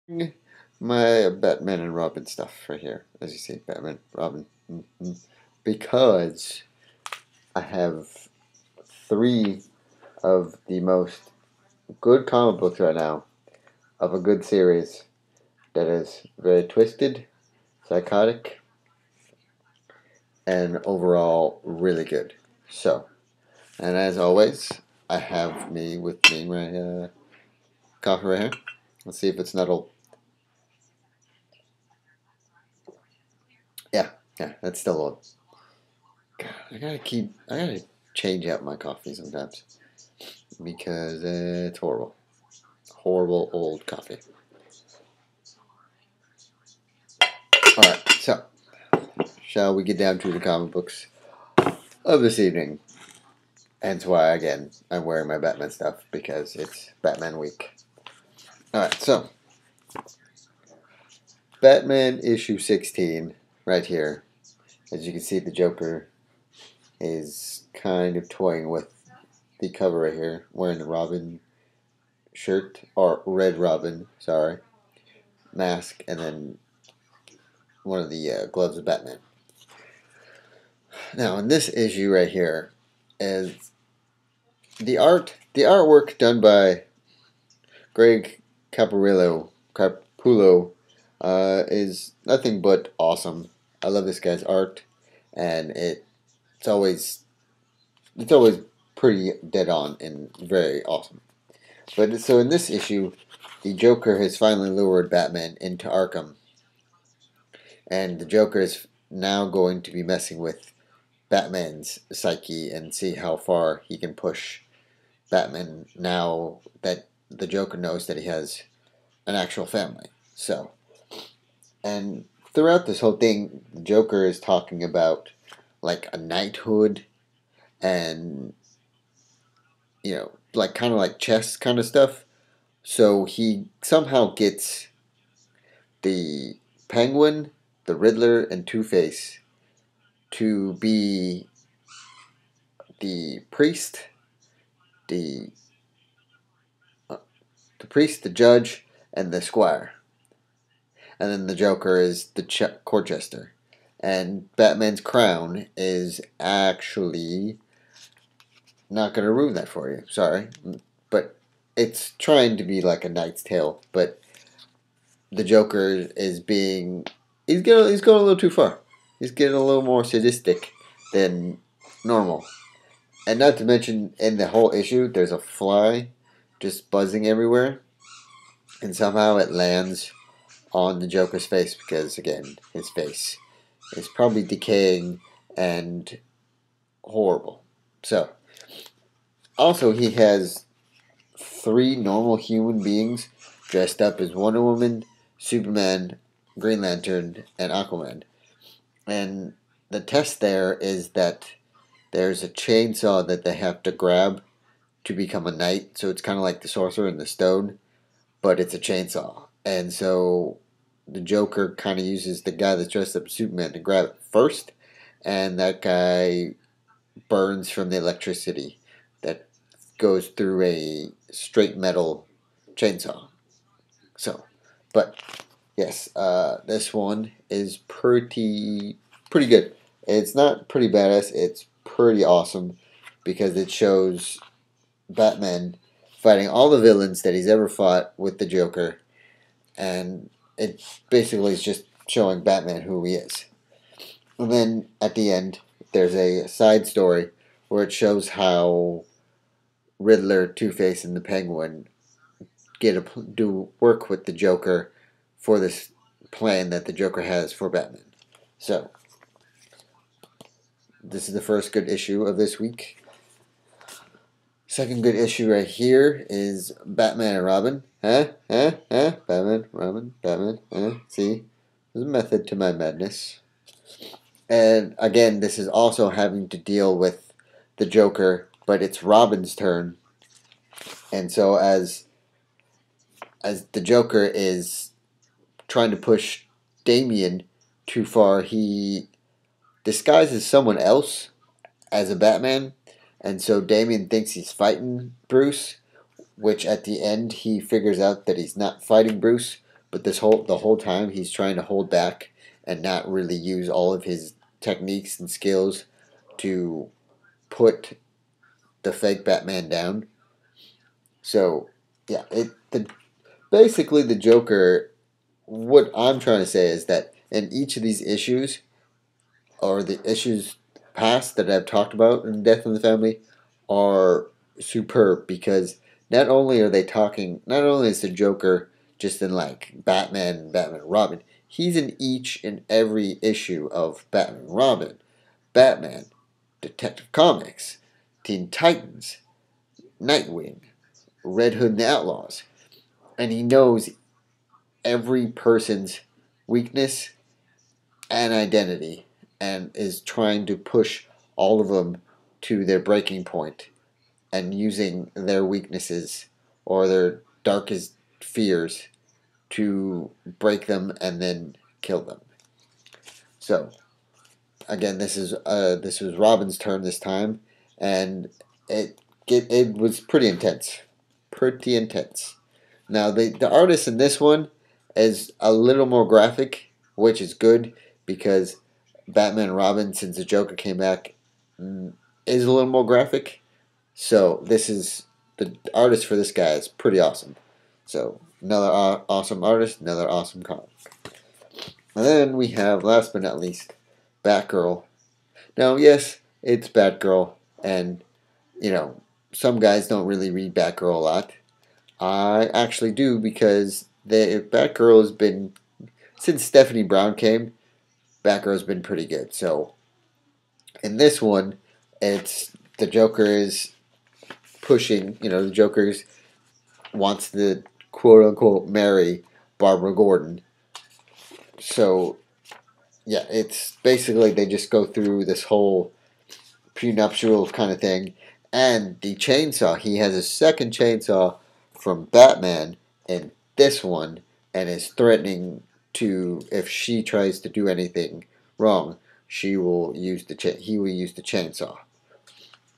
My Batman and Robin stuff right here. As you see, Batman, Robin. Because I have three of the most good comic books right now of a good series that is very twisted, psychotic, and overall really good. So, and as always, I have with me my coffee right here. Let's see if it's not old. Yeah, yeah, that's still old. God, I gotta change out my coffee sometimes because it's horrible. Horrible old coffee. Alright, so, shall we get down to the comic books of this evening? Hence why, again, I'm wearing my Batman stuff because it's Batman week. Alright, so, Batman issue 16, right here. As you can see, the Joker is kind of toying with the cover right here, wearing the Robin shirt, or Red Robin, sorry, mask, and then one of the gloves of Batman. Now, in this issue right here, is the artwork done by Greg Capullo, is nothing but awesome. I love this guy's art, and it's always it's always pretty dead on and very awesome. But so in this issue, the Joker has finally lured Batman into Arkham, and the Joker is now going to be messing with Batman's psyche and see how far he can push Batman now that the Joker knows that he has an actual family. So, and throughout this whole thing, the Joker is talking about like a knighthood and like kind of like chess kind of stuff. So he somehow gets the Penguin, the Riddler, and Two Face to be the priest, the the judge, and the squire. And then the Joker is the court jester. And Batman's crown is actually not going to ruin that for you. Sorry. But it's trying to be like a Knight's Tale. But the Joker is being. He's going a little too far. He's getting a little more sadistic than normal. And not to mention, in the whole issue, there's a fly just buzzing everywhere. And somehow it lands on the Joker's face because, again, his face is probably decaying and horrible. So, also, he has three normal human beings dressed up as Wonder Woman, Superman, Green Lantern, and Aquaman. And the test there is that there's a chainsaw that they have to grab to become a knight. So it's kind of like the Sorcerer and the Stone, but it's a chainsaw. And so the Joker kind of uses the guy that's dressed up as Superman to grab it first, and that guy burns from the electricity that goes through a straight metal chainsaw. So, but yes, this one is pretty good. It's not pretty badass. It's pretty awesome because it shows Batman fighting all the villains that he's ever fought with the Joker, and it basically is just showing Batman who he is. And then at the end, there's a side story where it shows how Riddler, Two Face, and the Penguin do work with the Joker for this plan that the Joker has for Batman. So, this is the first good issue of this week. Second good issue right here is Batman and Robin. Batman, Robin, Batman. See? There's a method to my madness. And again, this is also having to deal with the Joker, but it's Robin's turn. And so as the Joker is trying to push Damian too far, he disguises someone else as a Batman. And so Damian thinks he's fighting Bruce, which at the end he figures out that he's not fighting Bruce, but the whole time he's trying to hold back and not really use all of his techniques and skills to put the fake Batman down. So yeah, basically the Joker. What I'm trying to say is that in each of these issues, or the issues past that I've talked about in Death in the Family, are superb because not only is the Joker just in like Batman and Robin, he's in each and every issue of Batman and Robin, Batman, Detective Comics, Teen Titans, Nightwing, Red Hood and the Outlaws, and he knows every person's weakness and identity and is trying to push all of them to their breaking point and using their weaknesses or their darkest fears to break them and then kill them. So again, this was Robin's turn this time, and it was pretty intense, pretty intense. Now the artist in this one is a little more graphic, which is good because Batman and Robin, since the Joker came back, is a little more graphic. So this is the artist for this guy is pretty awesome. So another awesome artist, another awesome comic. And then we have, last but not least, Batgirl. Now, yes, it's Batgirl, and you know some guys don't really read Batgirl a lot. I actually do because the Batgirl has been, since Stephanie Brown came, Batgirl's been pretty good. So in this one, it's the Joker is pushing. The Joker wants to quote unquote marry Barbara Gordon. So yeah, it's basically they just go through this whole prenuptial kind of thing. And the chainsaw, he has a second chainsaw from Batman in this one, and is threatening to, if she tries to do anything wrong, he will use the chainsaw.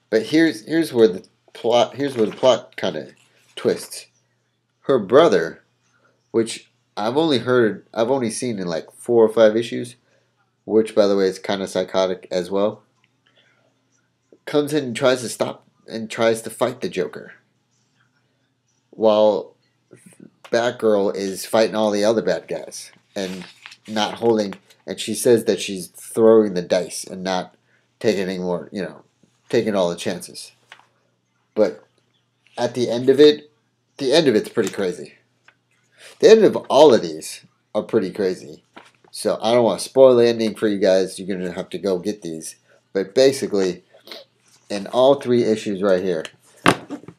But here's where the plot kind of twists. Her brother, which I've only seen in like 4 or 5 issues, which by the way is kind of psychotic as well, comes in and tries to fight the Joker, while Batgirl is fighting all the other bad guys and not holding. And she says that she's throwing the dice and not taking any more, taking all the chances. But at the end of it's pretty crazy. The end of all of these are pretty crazy. So I don't want to spoil the ending for you guys. You're gonna have to go get these. But basically, in all 3 issues right here,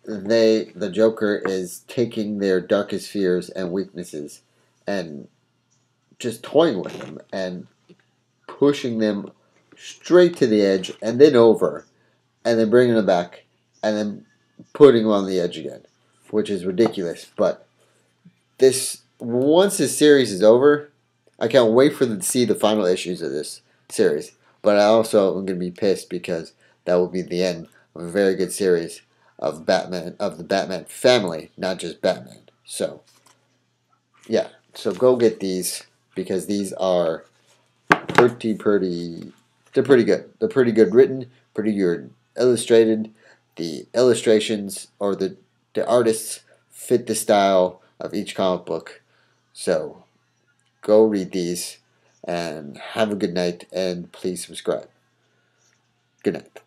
the Joker is taking their darkest fears and weaknesses and just toying with them and pushing them straight to the edge and then over, and then bringing them back and then putting them on the edge again, which is ridiculous. But once this series is over, I can't wait to see the final issues of this series. But I also am going to be pissed because that will be the end of a very good series of the Batman family, not just Batman. So, yeah. So go get these because these are pretty. They're pretty good. They're pretty good written, pretty good illustrated. The illustrations or the artists fit the style of each comic book. So go read these and have a good night and please subscribe. Good night.